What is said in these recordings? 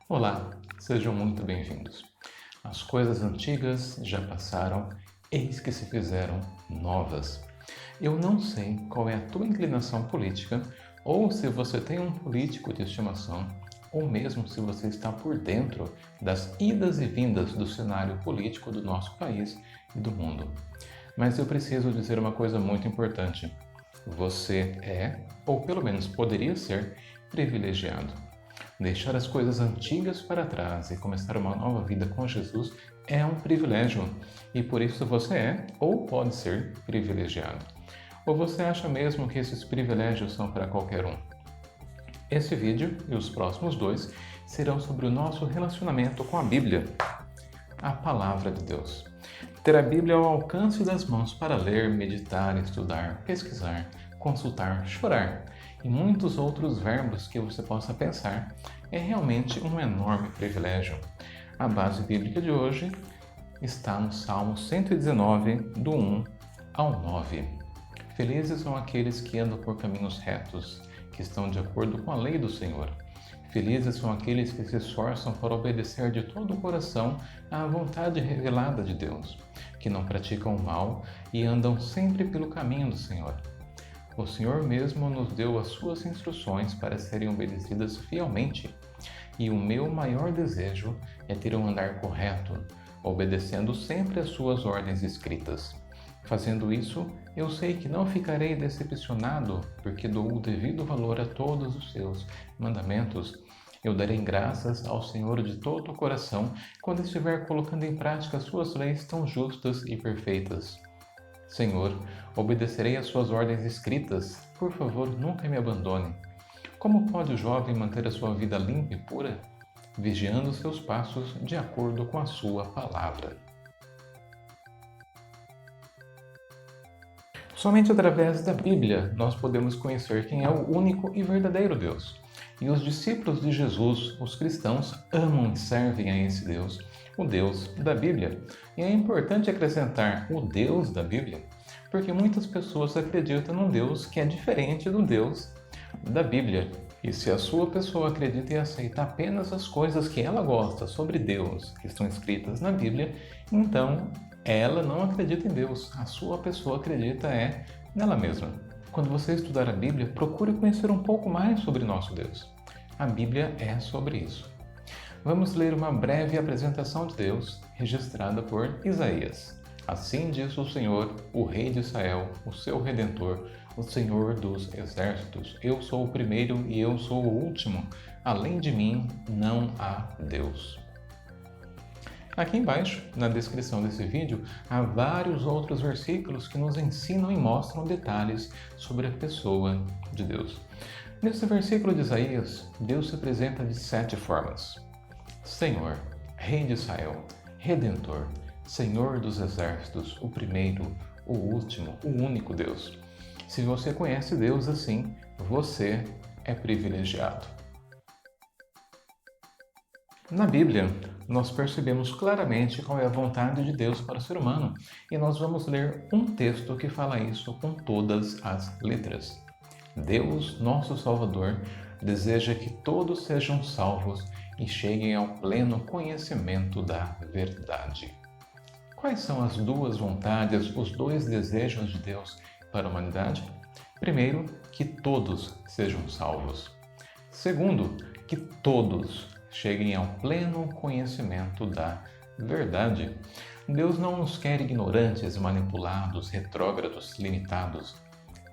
Olá, sejam muito bem-vindos. As coisas antigas já passaram, eis que se fizeram novas. Eu não sei qual é a tua inclinação política, ou se você tem um político de estimação, ou mesmo se você está por dentro das idas e vindas do cenário político do nosso país e do mundo. Mas eu preciso dizer uma coisa muito importante. Você é, ou pelo menos poderia ser, privilegiado. Deixar as coisas antigas para trás e começar uma nova vida com Jesus é um privilégio, e por isso você é ou pode ser privilegiado. Ou você acha mesmo que esses privilégios são para qualquer um? Esse vídeo e os próximos dois serão sobre o nosso relacionamento com a Bíblia, a Palavra de Deus. Ter a Bíblia ao alcance das mãos para ler, meditar, estudar, pesquisar, consultar, chorar e muitos outros verbos que você possa pensar é realmente um enorme privilégio. A base bíblica de hoje está no Salmo 119, do 1 ao 9. Felizes são aqueles que andam por caminhos retos, que estão de acordo com a lei do Senhor. Felizes são aqueles que se esforçam para obedecer de todo o coração à vontade revelada de Deus, que não praticam o mal e andam sempre pelo caminho do Senhor. O Senhor mesmo nos deu as suas instruções para serem obedecidas fielmente, e o meu maior desejo é ter um andar correto, obedecendo sempre as suas ordens escritas. Fazendo isso, eu sei que não ficarei decepcionado, porque dou o devido valor a todos os seus mandamentos. Eu darei graças ao Senhor de todo o coração quando estiver colocando em prática as suas leis tão justas e perfeitas. Senhor, obedecerei às suas ordens escritas. Por favor, nunca me abandone. Como pode o jovem manter a sua vida limpa e pura? Vigiando seus passos de acordo com a sua palavra. Somente através da Bíblia nós podemos conhecer quem é o único e verdadeiro Deus. E os discípulos de Jesus, os cristãos, amam e servem a esse Deus, o Deus da Bíblia. E é importante acrescentar o Deus da Bíblia, porque muitas pessoas acreditam num Deus que é diferente do Deus da Bíblia. E se a sua pessoa acredita e aceita apenas as coisas que ela gosta sobre Deus, que estão escritas na Bíblia, então ela não acredita em Deus, a sua pessoa acredita nela mesma. Quando você estudar a Bíblia, procure conhecer um pouco mais sobre nosso Deus. A Bíblia é sobre isso. Vamos ler uma breve apresentação de Deus, registrada por Isaías. Assim diz o Senhor, o Rei de Israel, o seu Redentor, o Senhor dos Exércitos. Eu sou o primeiro e eu sou o último. Além de mim, não há Deus. Aqui embaixo, na descrição desse vídeo, há vários outros versículos que nos ensinam e mostram detalhes sobre a pessoa de Deus. Nesse versículo de Isaías, Deus se apresenta de 7 formas: Senhor, Rei de Israel, Redentor, Senhor dos Exércitos, o primeiro, o último, o único Deus. Se você conhece Deus assim, você é privilegiado. Na Bíblia, nós percebemos claramente qual é a vontade de Deus para o ser humano, e nós vamos ler um texto que fala isso com todas as letras. Deus, nosso Salvador, deseja que todos sejam salvos e cheguem ao pleno conhecimento da verdade. Quais são as duas vontades, os dois desejos de Deus para a humanidade? Primeiro, que todos sejam salvos. Segundo, que todos cheguem ao pleno conhecimento da verdade. Deus não nos quer ignorantes, manipulados, retrógrados, limitados.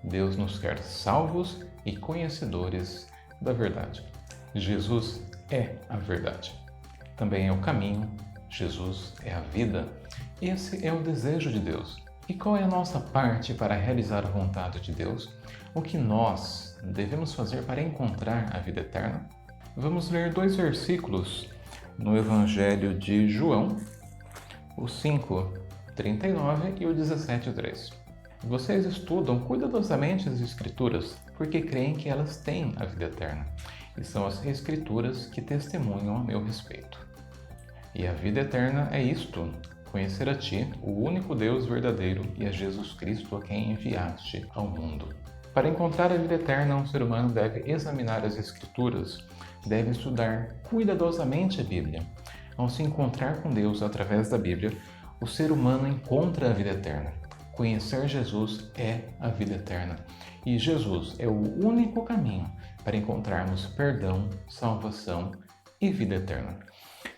Deus nos quer salvos e conhecedores da verdade. Jesus é a verdade. Também é o caminho. Jesus é a vida. Esse é o desejo de Deus. E qual é a nossa parte para realizar a vontade de Deus? O que nós devemos fazer para encontrar a vida eterna? Vamos ler 2 versículos no Evangelho de João, o 5:39 e o 17:3. Vocês estudam cuidadosamente as Escrituras, porque creem que elas têm a vida eterna, e são as Escrituras que testemunham a meu respeito. E a vida eterna é isto: conhecer a Ti, o único Deus verdadeiro, e a Jesus Cristo, a quem enviaste ao mundo. Para encontrar a vida eterna, um ser humano deve examinar as Escrituras, deve estudar cuidadosamente a Bíblia. Ao se encontrar com Deus através da Bíblia, o ser humano encontra a vida eterna. Conhecer Jesus é a vida eterna. E Jesus é o único caminho para encontrarmos perdão, salvação e vida eterna.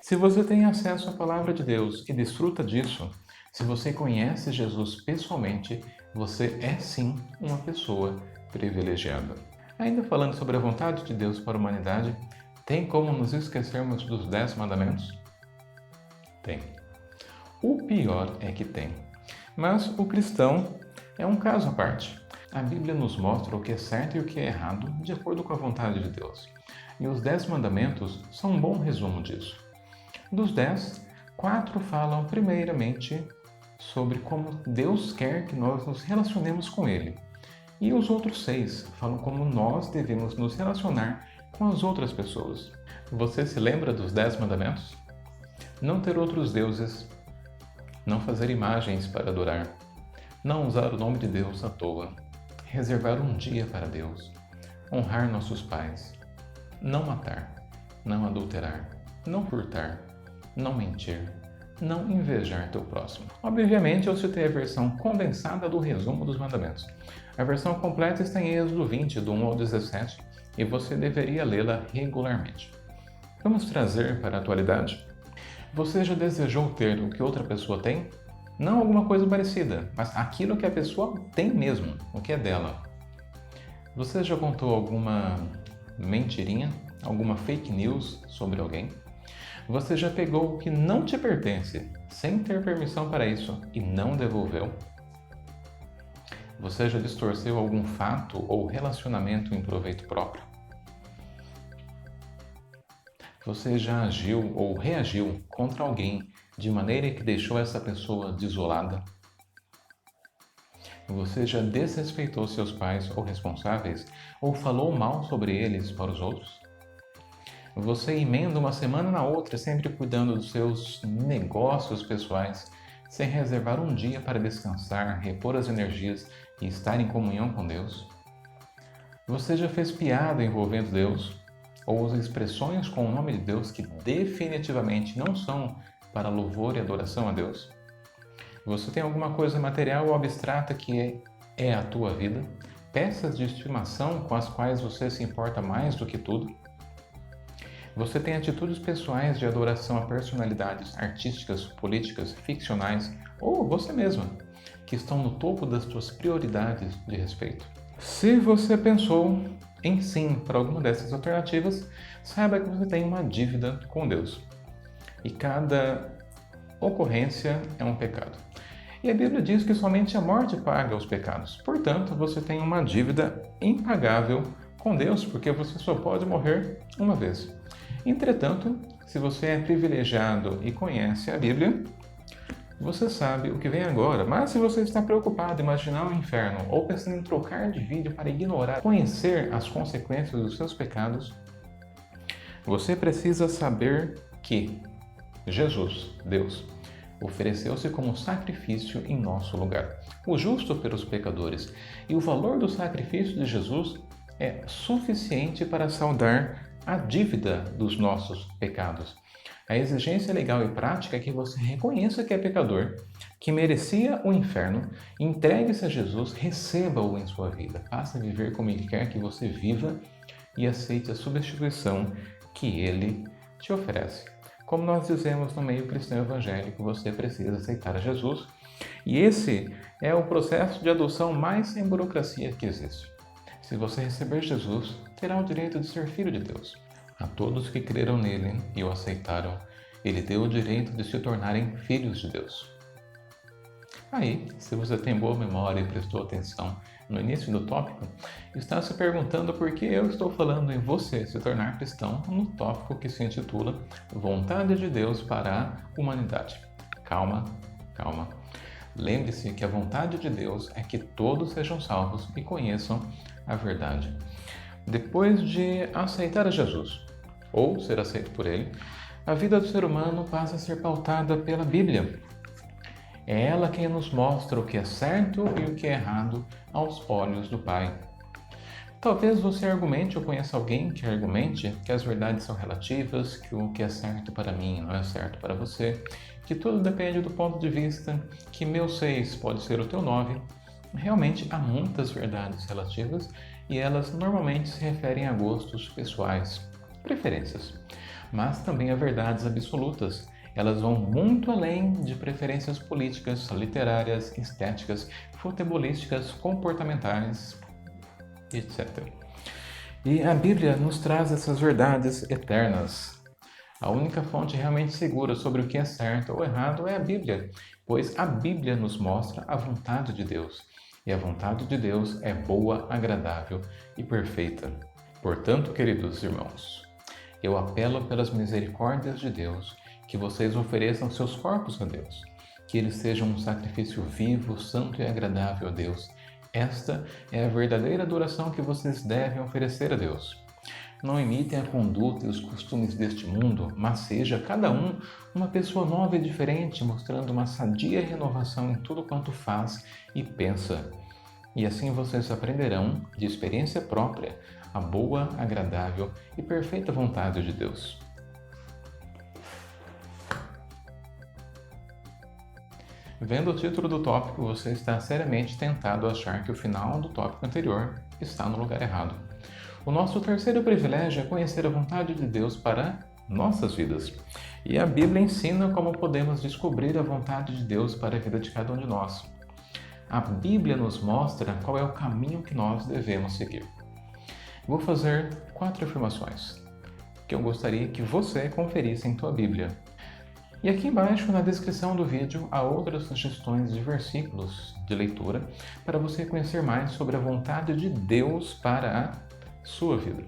Se você tem acesso à Palavra de Deus e desfruta disso, se você conhece Jesus pessoalmente, você é sim uma pessoa privilegiada. Ainda falando sobre a vontade de Deus para a humanidade, tem como nos esquecermos dos 10 mandamentos? Tem. O pior é que tem. Mas o cristão é um caso à parte. A Bíblia nos mostra o que é certo e o que é errado de acordo com a vontade de Deus. E os 10 mandamentos são um bom resumo disso. Dos 10, 4 falam primeiramente sobre como Deus quer que nós nos relacionemos com Ele. E os outros 6 falam como nós devemos nos relacionar com as outras pessoas. Você se lembra dos 10 mandamentos? Não ter outros deuses, não fazer imagens para adorar, não usar o nome de Deus à toa, reservar um dia para Deus, honrar nossos pais, não matar, não adulterar, não furtar, não mentir, não invejar teu próximo. Obviamente, eu citei a versão condensada do resumo dos mandamentos. A versão completa está em Êxodo 20, do 1 ao 17, e você deveria lê-la regularmente. Vamos trazer para a atualidade? Você já desejou ter o que outra pessoa tem? Não alguma coisa parecida, mas aquilo que a pessoa tem mesmo, o que é dela. Você já contou alguma mentirinha, alguma fake news sobre alguém? Você já pegou o que não te pertence, sem ter permissão para isso, e não devolveu? Você já distorceu algum fato ou relacionamento em proveito próprio? Você já agiu ou reagiu contra alguém de maneira que deixou essa pessoa desolada? Você já desrespeitou seus pais ou responsáveis ou falou mal sobre eles para os outros? Você emenda uma semana na outra, sempre cuidando dos seus negócios pessoais, sem reservar um dia para descansar, repor as energias e estar em comunhão com Deus? Você já fez piada envolvendo Deus? Ou usa expressões com o nome de Deus que definitivamente não são para louvor e adoração a Deus? Você tem alguma coisa material ou abstrata que é a tua vida? Peças de estimação com as quais você se importa mais do que tudo? Você tem atitudes pessoais de adoração a personalidades artísticas, políticas, ficcionais ou você mesma, que estão no topo das suas prioridades de respeito? Se você pensou em sim para alguma dessas alternativas, saiba que você tem uma dívida com Deus. E cada ocorrência é um pecado. E a Bíblia diz que somente a morte paga os pecados. Portanto, você tem uma dívida impagável com Deus, porque você só pode morrer uma vez. Entretanto, se você é privilegiado e conhece a Bíblia, você sabe o que vem agora. Mas se você está preocupado em imaginar o inferno ou pensando em trocar de vida para ignorar, conhecer as consequências dos seus pecados, você precisa saber que Jesus, Deus, ofereceu-se como sacrifício em nosso lugar, o justo pelos pecadores, e o valor do sacrifício de Jesus é suficiente para saldar a dívida dos nossos pecados. A exigência legal e prática é que você reconheça que é pecador, que merecia o inferno, entregue-se a Jesus, receba-o em sua vida, passe a viver como Ele quer que você viva e aceite a substituição que Ele te oferece. Como nós dizemos no meio cristão evangélico, você precisa aceitar a Jesus, e esse é o processo de adoção mais sem burocracia que existe. Se você receber Jesus, terá o direito de ser filho de Deus. A todos que creram nele e o aceitaram, ele deu o direito de se tornarem filhos de Deus. Aí, se você tem boa memória e prestou atenção no início do tópico, está se perguntando por que eu estou falando em você se tornar cristão no tópico que se intitula Vontade de Deus para a Humanidade. Calma, calma. Lembre-se que a vontade de Deus é que todos sejam salvos e conheçam a verdade. Depois de aceitar a Jesus, ou ser aceito por Ele, a vida do ser humano passa a ser pautada pela Bíblia. É ela quem nos mostra o que é certo e o que é errado aos olhos do Pai. Talvez você argumente ou conheça alguém que argumente que as verdades são relativas, que o que é certo para mim não é certo para você, que tudo depende do ponto de vista, que meu 6 pode ser o teu 9. Realmente há muitas verdades relativas e elas normalmente se referem a gostos pessoais, preferências. Mas também há verdades absolutas. Elas vão muito além de preferências políticas, literárias, estéticas, futebolísticas, comportamentais, etc. E a Bíblia nos traz essas verdades eternas. A única fonte realmente segura sobre o que é certo ou errado é a Bíblia, pois a Bíblia nos mostra a vontade de Deus. E a vontade de Deus é boa, agradável e perfeita. Portanto, queridos irmãos, eu apelo pelas misericórdias de Deus que vocês ofereçam seus corpos a Deus, que eles sejam um sacrifício vivo, santo e agradável a Deus. Esta é a verdadeira adoração que vocês devem oferecer a Deus. Não imitem a conduta e os costumes deste mundo, mas seja cada um uma pessoa nova e diferente, mostrando uma sadia renovação em tudo quanto faz e pensa. E assim vocês aprenderão, de experiência própria, a boa, agradável e perfeita vontade de Deus. Vendo o título do tópico, você está seriamente tentado a achar que o final do tópico anterior está no lugar errado. O nosso terceiro privilégio é conhecer a vontade de Deus para nossas vidas. E a Bíblia ensina como podemos descobrir a vontade de Deus para a vida de cada um de nós. A Bíblia nos mostra qual é o caminho que nós devemos seguir. Vou fazer 4 afirmações que eu gostaria que você conferisse em tua Bíblia. E aqui embaixo, na descrição do vídeo, há outras sugestões de versículos de leitura para você conhecer mais sobre a vontade de Deus para a sua vida.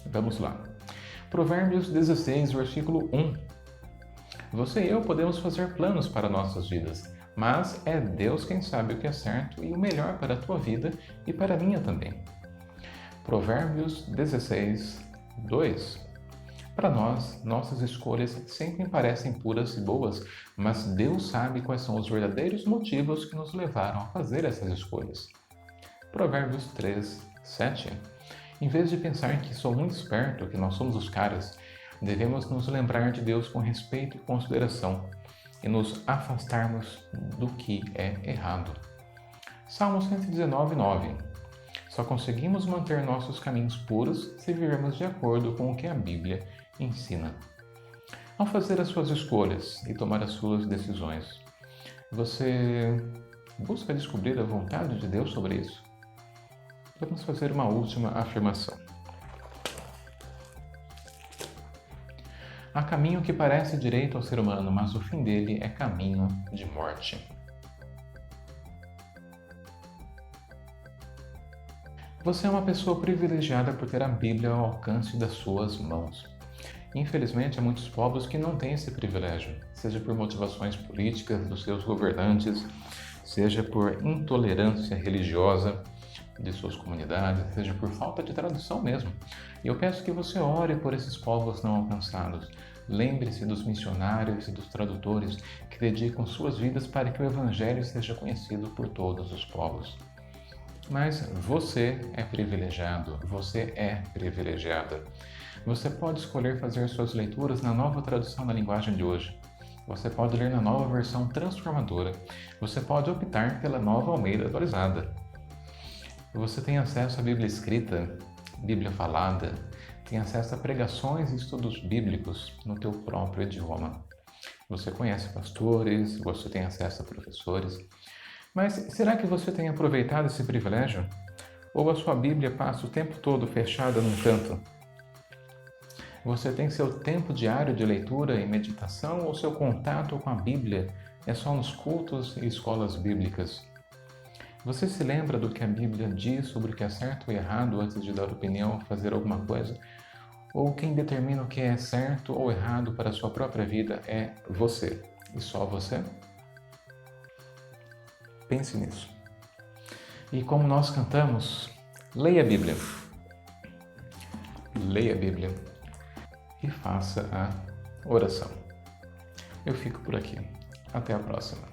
Vamos lá. Provérbios 16, versículo 1. Você e eu podemos fazer planos para nossas vidas, mas é Deus quem sabe o que é certo e o melhor para a tua vida e para a minha também. Provérbios 16, 2. Para nós, nossas escolhas sempre parecem puras e boas, mas Deus sabe quais são os verdadeiros motivos que nos levaram a fazer essas escolhas. Provérbios 3, 7. Em vez de pensar que sou muito esperto, que nós somos os caras, devemos nos lembrar de Deus com respeito e consideração e nos afastarmos do que é errado. Salmo 119, 9. Só conseguimos manter nossos caminhos puros se vivermos de acordo com o que a Bíblia ensina. Ao fazer as suas escolhas e tomar as suas decisões, você busca descobrir a vontade de Deus sobre isso? Vamos fazer uma última afirmação. Há caminho que parece direito ao ser humano, mas o fim dele é caminho de morte. Você é uma pessoa privilegiada por ter a Bíblia ao alcance das suas mãos. Infelizmente, há muitos povos que não têm esse privilégio, seja por motivações políticas dos seus governantes, seja por intolerância religiosa de suas comunidades, seja por falta de tradução mesmo. E eu peço que você ore por esses povos não alcançados. Lembre-se dos missionários e dos tradutores que dedicam suas vidas para que o Evangelho seja conhecido por todos os povos. Mas você é privilegiado, você é privilegiada. Você pode escolher fazer suas leituras na nova tradução da linguagem de hoje. Você pode ler na nova versão transformadora. Você pode optar pela nova Almeida atualizada. Você tem acesso à Bíblia escrita, Bíblia falada, tem acesso a pregações e estudos bíblicos no teu próprio idioma. Você conhece pastores, você tem acesso a professores. Mas será que você tem aproveitado esse privilégio? Ou a sua Bíblia passa o tempo todo fechada num canto? Você tem seu tempo diário de leitura e meditação ou seu contato com a Bíblia é só nos cultos e escolas bíblicas? Você se lembra do que a Bíblia diz sobre o que é certo e errado antes de dar opinião ou fazer alguma coisa? Ou quem determina o que é certo ou errado para a sua própria vida é você e só você? Pense nisso. E como nós cantamos, leia a Bíblia. Leia a Bíblia e faça a oração. Eu fico por aqui. Até a próxima.